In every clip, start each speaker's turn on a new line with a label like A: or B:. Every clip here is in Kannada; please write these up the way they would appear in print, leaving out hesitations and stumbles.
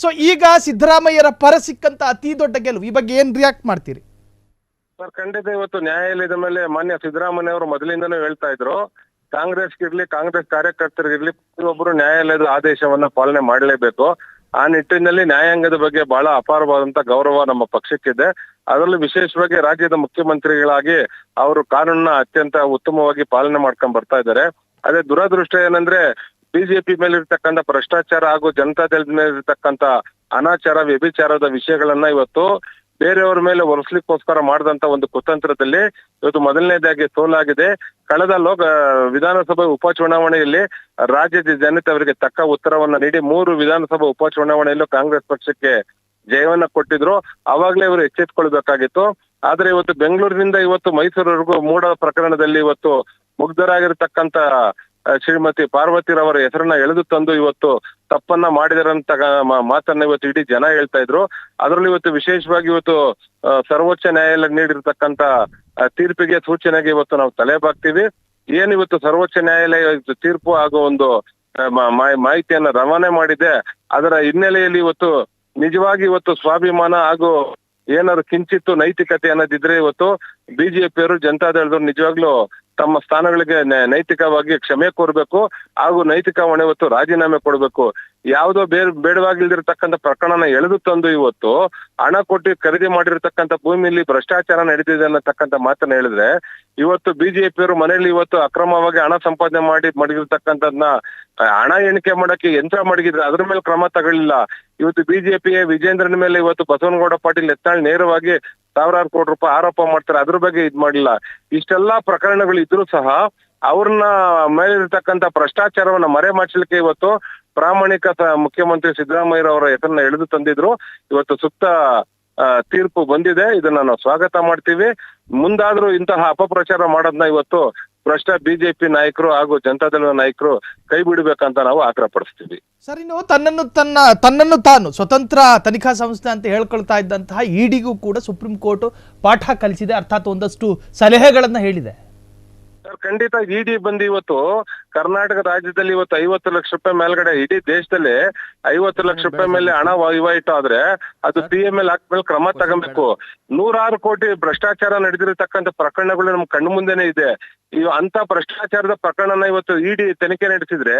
A: ಸೊ ಈಗ ಸಿದ್ದರಾಮಯ್ಯರ ಪರ ಸಿಕ್ಕಂತ ಅತಿ ದೊಡ್ಡ ಗೆಲುವು, ಈ ಬಗ್ಗೆ ಏನ್ ರಿಯಾಕ್ಟ್ ಮಾಡ್ತೀರಿ
B: ಸರ್? ಖಂಡಿತ ಇವತ್ತು ನ್ಯಾಯಾಲಯದ ಮೇಲೆ ಮಾನ್ಯ ಸಿದ್ದರಾಮಯ್ಯ ಅವರು ಮೊದಲಿಂದನೂ ಹೇಳ್ತಾ ಇದ್ರು, ಕಾಂಗ್ರೆಸ್ಗಿರ್ಲಿ ಕಾಂಗ್ರೆಸ್ ಕಾರ್ಯಕರ್ತರಿಗಿರ್ಲಿ ಪ್ರತಿಯೊಬ್ಬರು ನ್ಯಾಯಾಲಯದ ಆದೇಶವನ್ನ ಪಾಲನೆ ಮಾಡಲೇಬೇಕು. ಆ ನಿಟ್ಟಿನಲ್ಲಿ ನ್ಯಾಯಾಂಗದ ಬಗ್ಗೆ ಬಹಳ ಅಪಾರವಾದಂತ ಗೌರವ ನಮ್ಮ ಪಕ್ಷಕ್ಕಿದೆ. ಅದರಲ್ಲೂ ವಿಶೇಷವಾಗಿ ರಾಜ್ಯದ ಮುಖ್ಯಮಂತ್ರಿಗಳಾಗಿ ಅವರು ಕಾನೂನನ್ನ ಅತ್ಯಂತ ಉತ್ತಮವಾಗಿ ಪಾಲನೆ ಮಾಡ್ಕೊಂಡ್ ಬರ್ತಾ ಇದ್ದಾರೆ. ಅದೇ ದುರದೃಷ್ಟ ಏನಂದ್ರೆ ಬಿಜೆಪಿ ಮೇಲೆ ಇರ್ತಕ್ಕಂಥ ಭ್ರಷ್ಟಾಚಾರ ಹಾಗೂ ಜನತಾದಳದ ಮೇಲೆ ಇರ್ತಕ್ಕಂಥ ಅನಾಚಾರ ವ್ಯಭಿಚಾರದ ವಿಷಯಗಳನ್ನ ಇವತ್ತು ಬೇರೆಯವ್ರ ಮೇಲೆ ಒರೆಸ್ಲಿಕ್ಕೋಸ್ಕರ ಮಾಡಿದಂತ ಒಂದು ಕುತಂತ್ರದಲ್ಲಿ ಇವತ್ತು ಮೊದಲನೇದಾಗಿ ಸೋಲಾಗಿದೆ. ಕಳೆದ ವಿಧಾನಸಭೆ ಉಪಚುನಾವಣೆಯಲ್ಲಿ ರಾಜ್ಯದ ಜನತೆ ಅವರಿಗೆ ತಕ್ಕ ಉತ್ತರವನ್ನ ನೀಡಿ 3 ವಿಧಾನಸಭಾ ಉಪಚುನಾವಣೆಯಲ್ಲೂ ಕಾಂಗ್ರೆಸ್ ಪಕ್ಷಕ್ಕೆ ಜಯವನ್ನ ಕೊಟ್ಟಿದ್ರು. ಅವಾಗ್ಲೇ ಇವರು ಎಚ್ಚೆತ್ಕೊಳ್ಬೇಕಾಗಿತ್ತು. ಆದ್ರೆ ಇವತ್ತು ಬೆಂಗಳೂರಿನಿಂದ ಇವತ್ತು ಮೈಸೂರಿವರೆಗೂ ಮೂಡ ಪ್ರಕರಣದಲ್ಲಿ ಇವತ್ತು ಮುಗ್ಧರಾಗಿರ್ತಕ್ಕಂತ ಶ್ರೀಮತಿ ಪಾರ್ವತಿರವರ ಹೆಸರನ್ನ ಎಳೆದು ತಂದು ಇವತ್ತು ತಪ್ಪನ್ನ ಮಾಡಿದರಂತ ಮಾತನ್ನ ಇವತ್ತು ಇಡೀ ಜನ ಹೇಳ್ತಾ ಇದ್ರು. ಅದರಲ್ಲಿ ಇವತ್ತು ವಿಶೇಷವಾಗಿ ಇವತ್ತು ಸರ್ವೋಚ್ಚ ನ್ಯಾಯಾಲಯ ನೀಡಿರ್ತಕ್ಕಂತ ತೀರ್ಪಿಗೆ ಸೂಚನೆಗೆ ಇವತ್ತು ನಾವು ತಲೆ ಬಾಗ್ತೀವಿ. ಏನ್ ಇವತ್ತು ಸರ್ವೋಚ್ಚ ನ್ಯಾಯಾಲಯ ತೀರ್ಪು ಹಾಗೂ ಒಂದು ಮಾಹಿತಿಯನ್ನ ರವಾನೆ ಮಾಡಿದೆ, ಅದರ ಹಿನ್ನೆಲೆಯಲ್ಲಿ ಇವತ್ತು ನಿಜವಾಗಿ ಇವತ್ತು ಸ್ವಾಭಿಮಾನ ಹಾಗೂ ಏನಾದ್ರು ಕಿಂಚಿತ್ತು ನೈತಿಕತೆ ಅನ್ನೋದಿದ್ರೆ ಇವತ್ತು ಬಿಜೆಪಿಯವರು ಜನತಾದಳದವರು ನಿಜವಾಗ್ಲೂ ತಮ್ಮ ಸ್ಥಾನಗಳಿಗೆ ನೈತಿಕವಾಗಿ ಕ್ಷಮೆ ಕೋರ್ಬೇಕು ಹಾಗೂ ನೈತಿಕ ಹೊಣೆ ಇವತ್ತು ರಾಜೀನಾಮೆ ಕೊಡ್ಬೇಕು. ಯಾವುದೋ ಬೇಡವಾಗಿಲ್ದಿರ್ತಕ್ಕಂಥ ಪ್ರಕರಣನ ಎಳೆದು ತಂದು ಇವತ್ತು ಹಣ ಕೊಟ್ಟು ಖರೀದಿ ಮಾಡಿರ್ತಕ್ಕಂಥ ಭೂಮಿಯಲ್ಲಿ ಭ್ರಷ್ಟಾಚಾರ ನಡೆದಿದೆ ಅನ್ನತಕ್ಕಂಥ ಮಾತನ್ನ ಹೇಳಿದ್ರೆ, ಇವತ್ತು ಬಿಜೆಪಿಯವರು ಮನೆಯಲ್ಲಿ ಇವತ್ತು ಅಕ್ರಮವಾಗಿ ಹಣ ಸಂಪಾದನೆ ಮಡಗಿರ್ತಕ್ಕಂಥದ್ನ ಹಣ ಎಣಿಕೆ ಮಾಡಕ್ಕೆ ಯಂತ್ರ ಮಡಗಿದ್ರೆ ಅದ್ರ ಮೇಲೆ ಕ್ರಮ ತಗೊಳ್ಳಿಲ್ಲ. ಇವತ್ತು ಬಿಜೆಪಿಯ ವಿಜೇಂದ್ರನ ಮೇಲೆ ಇವತ್ತು ಬಸವನಗೌಡ ಪಾಟೀಲ್ ಯತ್ನಾಳ್ ನೇರವಾಗಿ ಸಾವಿರಾರು ಕೋಟಿ ರೂಪಾಯಿ ಆರೋಪ ಮಾಡ್ತಾರೆ, ಅದ್ರ ಬಗ್ಗೆ ಇದ್ ಮಾಡಿಲ್ಲ. ಇಷ್ಟೆಲ್ಲಾ ಪ್ರಕರಣಗಳು ಇದ್ರೂ ಸಹ ಅವ್ರನ್ನ ಮೇಲಿರ್ತಕ್ಕಂಥ ಭ್ರಷ್ಟಾಚಾರವನ್ನ ಮರೆಮಾಚಲಿಕ್ಕೆ ಇವತ್ತು ಪ್ರಾಮಾಣಿಕ ಮುಖ್ಯಮಂತ್ರಿ ಸಿದ್ದರಾಮಯ್ಯ ಅವರ ಹೆಸರನ್ನ ಎಳೆದು ತಂದಿದ್ರು. ಇವತ್ತು ಸೂಕ್ತ ತೀರ್ಪು ಬಂದಿದೆ, ಇದನ್ನ ನಾವು ಸ್ವಾಗತ ಮಾಡ್ತೀವಿ. ಮುಂದಾದ್ರೂ ಇಂತಹ ಅಪಪ್ರಚಾರ ಮಾಡೋದನ್ನ ಇವತ್ತು ಭ್ರಷ್ಟ ಬಿಜೆಪಿ ನಾಯಕರು ಹಾಗೂ ಜನತಾದಳದ ನಾಯಕರು ಕೈ ಬಿಡಬೇಕಂತ ನಾವು ಆಗ್ರಹ ಪಡಿಸ್ತೀವಿ.
A: ಸರ್, ಇನ್ನು ತನ್ನನ್ನು ತಾನು ಸ್ವತಂತ್ರ ತನಿಖಾ ಸಂಸ್ಥೆ ಅಂತ ಹೇಳ್ಕೊಳ್ತಾ ಇದ್ದಂತಹ ಇಡಿಗೂ ಕೂಡ ಸುಪ್ರೀಂ ಕೋರ್ಟ್ ಪಾಠ ಕಲಿಸಿದೆ, ಅರ್ಥಾತ್ ಒಂದಷ್ಟು ಸಲಹೆಗಳನ್ನ ಹೇಳಿದೆ.
B: ಸರ್, ಖಂಡಿತ ಇಡಿ ಬಂದು ಇವತ್ತು ಕರ್ನಾಟಕ ರಾಜ್ಯದಲ್ಲಿ ಇವತ್ತು 50 ಲಕ್ಷ ರೂಪಾಯಿ ಮೇಲ್ಗಡೆ, ಇಡೀ ದೇಶದಲ್ಲಿ 50 ಲಕ್ಷ ರೂಪಾಯಿ ಮೇಲೆ ಹಣ ವಹಿವಾಟು ಆದ್ರೆ ಅದು PML ಹಾಕ್ಮೇಲೆ ಕ್ರಮ ತಗೊಬೇಕು. 106 ಕೋಟಿ ಭ್ರಷ್ಟಾಚಾರ ನಡೆದಿರತಕ್ಕಂಥ ಪ್ರಕರಣಗಳು ನಮ್ ಕಣ್ಣು ಮುಂದೆನೆ ಇದೆ. ಅಂತ ಭ್ರಷ್ಟಾಚಾರದ ಪ್ರಕರಣನ ಇವತ್ತು ಇಡಿ ತನಿಖೆ ನಡೆಸಿದ್ರೆ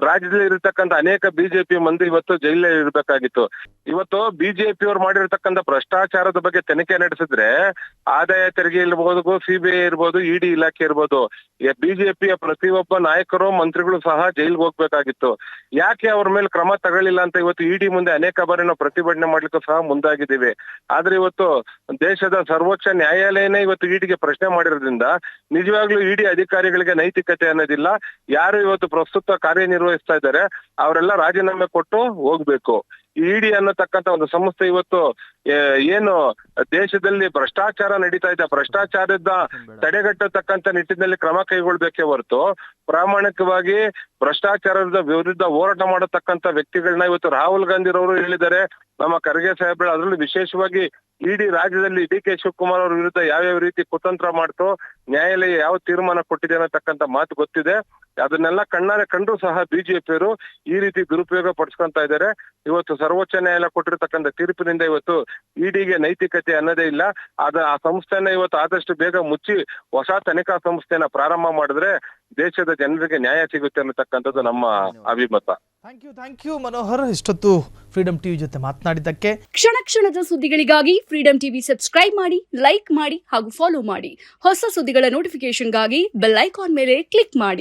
B: ರಾಜ್ಯದಲ್ಲಿ ಇರತಕ್ಕಂಥ ಅನೇಕ ಬಿಜೆಪಿ ಮಂದಿ ಇವತ್ತು ಜೈಲಲ್ಲಿ ಇರ್ಬೇಕಾಗಿತ್ತು. ಇವತ್ತು ಬಿಜೆಪಿ ಅವ್ರು ಮಾಡಿರ್ತಕ್ಕಂಥ ಭ್ರಷ್ಟಾಚಾರದ ಬಗ್ಗೆ ತನಿಖೆ ನಡೆಸಿದ್ರೆ ಆದಾಯ ತೆರಿಗೆ ಇರ್ಬೋದು, CBI ಇರ್ಬೋದು, ಇಡಿ ಇಲಾಖೆ ಇರ್ಬೋದು, ಬಿಜೆಪಿಯ ಪ್ರತಿಯೊಬ್ಬ ನಾಯಕರು ಮಂತ್ರಿಗಳು ಸಹ ಜೈಲ್ಗೆ ಹೋಗ್ಬೇಕಾಗಿತ್ತು. ಯಾಕೆ ಅವ್ರ ಮೇಲೆ ಕ್ರಮ ತಗೊಳ್ಳಿಲ್ಲ ಅಂತ ಇವತ್ತು ಇಡಿ ಮುಂದೆ ಅನೇಕ ಬಾರಿ ನಾವು ಪ್ರತಿಭಟನೆ ಮಾಡ್ಲಿಕ್ಕೂ ಸಹ ಮುಂದಾಗಿದ್ದೀವಿ. ಆದ್ರೆ ಇವತ್ತು ದೇಶದ ಸರ್ವೋಚ್ಚ ನ್ಯಾಯಾಲಯನೇ ಇವತ್ತು ಇಡಿಗೆ ಪ್ರಶ್ನೆ ಮಾಡಿರೋದ್ರಿಂದ ನಿಜವಾಗ್ಲೂ ಇಡಿ ಅಧಿಕಾರಿಗಳಿಗೆ ನೈತಿಕತೆ ಅನ್ನೋದಿಲ್ಲ. ಯಾರು ಇವತ್ತು ಪ್ರಸ್ತುತ ಕಾರ್ಯನಿರ್ವಹಿಸ್ತಾ ಇದ್ದಾರೆ ಅವರೆಲ್ಲ ರಾಜೀನಾಮೆ ಕೊಟ್ಟು ಹೋಗ್ಬೇಕು. ಇಡಿ ಅನ್ನತಕ್ಕಂತ ಒಂದು ಸಂಸ್ಥೆ ಇವತ್ತು ಏನು ದೇಶದಲ್ಲಿ ಭ್ರಷ್ಟಾಚಾರ ನಡೀತಾ ಇದೆ, ಭ್ರಷ್ಟಾಚಾರದ ತಡೆಗಟ್ಟತಕ್ಕಂತ ನಿಟ್ಟಿನಲ್ಲಿ ಕ್ರಮ ಕೈಗೊಳ್ಬೇಕೇ ಹೊರತು ಪ್ರಾಮಾಣಿಕವಾಗಿ ಭ್ರಷ್ಟಾಚಾರದ ವಿರುದ್ಧ ಹೋರಾಟ ಮಾಡತಕ್ಕಂತ ವ್ಯಕ್ತಿಗಳನ್ನ ಇವತ್ತು ರಾಹುಲ್ ಗಾಂಧಿ ರವರು ಹೇಳಿದ್ದಾರೆ, ನಮ್ಮ ಖರ್ಗೆ ಸಾಹೇಬ್ರು. ಅದರಲ್ಲೂ ವಿಶೇಷವಾಗಿ ಇಡಿ ರಾಜ್ಯದಲ್ಲಿ DK ಶಿವಕುಮಾರ್ ಅವ್ರ ವಿರುದ್ಧ ಯಾವ್ಯಾವ ರೀತಿ ಕುತಂತ್ರ ಮಾಡ್ತು, ನ್ಯಾಯಾಲಯ ಯಾವ ತೀರ್ಮಾನ ಕೊಟ್ಟಿದೆ ಅನ್ನತಕ್ಕಂಥ ಮಾತು ಗೊತ್ತಿದೆ. ಅದನ್ನೆಲ್ಲ ಕಣ್ಣಾರೆ ಕಂಡ್ರು ಸಹ ಬಿಜೆಪಿಯವರು ಈ ರೀತಿ ದುರುಪಯೋಗ ಪಡಿಸ್ಕೊಂತ ಇದ್ದಾರೆ. ಇವತ್ತು ಸರ್ವೋಚ್ಚ ನ್ಯಾಯಾಲಯ ಕೊಟ್ಟಿರ್ತಕ್ಕಂಥ ತೀರ್ಪಿನಿಂದ ಇವತ್ತು ಇಡಿಗೆ ನೈತಿಕತೆ ಅನ್ನೋದೇ ಇಲ್ಲ. ಆ ಸಂಸ್ಥೆನ ಇವತ್ತು ಆದಷ್ಟು ಬೇಗ ಮುಚ್ಚಿ ಹೊಸ ತನಿಖಾ ಸಂಸ್ಥೆನ ಪ್ರಾರಂಭ ಮಾಡಿದ್ರೆ ದೇಶದ ಜನರಿಗೆ ನ್ಯಾಯ ಸಿಗುತ್ತೆ ಅನ್ನತಕ್ಕಂಥದ್ದು ನಮ್ಮ ಅಭಿಮತ.
A: ಥ್ಯಾಂಕ್ ಯು ಮನೋಹರ್, ಇಷ್ಟೊತ್ತು ಫ್ರೀಡಮ್ ಟಿವಿ ಜೊತೆ ಮಾತನಾಡಿದ್ದಕ್ಕೆ.
C: ಕ್ಷಣ ಕ್ಷಣದ ಸುದ್ದಿಗಳಿಗಾಗಿ ಫ್ರೀಡಮ್ ಟಿವಿ ಸಬ್ಸ್ಕ್ರೈಬ್ ಮಾಡಿ, ಲೈಕ್ ಮಾಡಿ ಹಾಗೂ ಫಾಲೋ ಮಾಡಿ. ಹೊಸ ಸುದ್ದಿಗಳ ನೋಟಿಫಿಕೇಶನ್ಗಾಗಿ ಬೆಲ್ ಐಕಾನ್ ಮೇಲೆ ಕ್ಲಿಕ್ ಮಾಡಿ.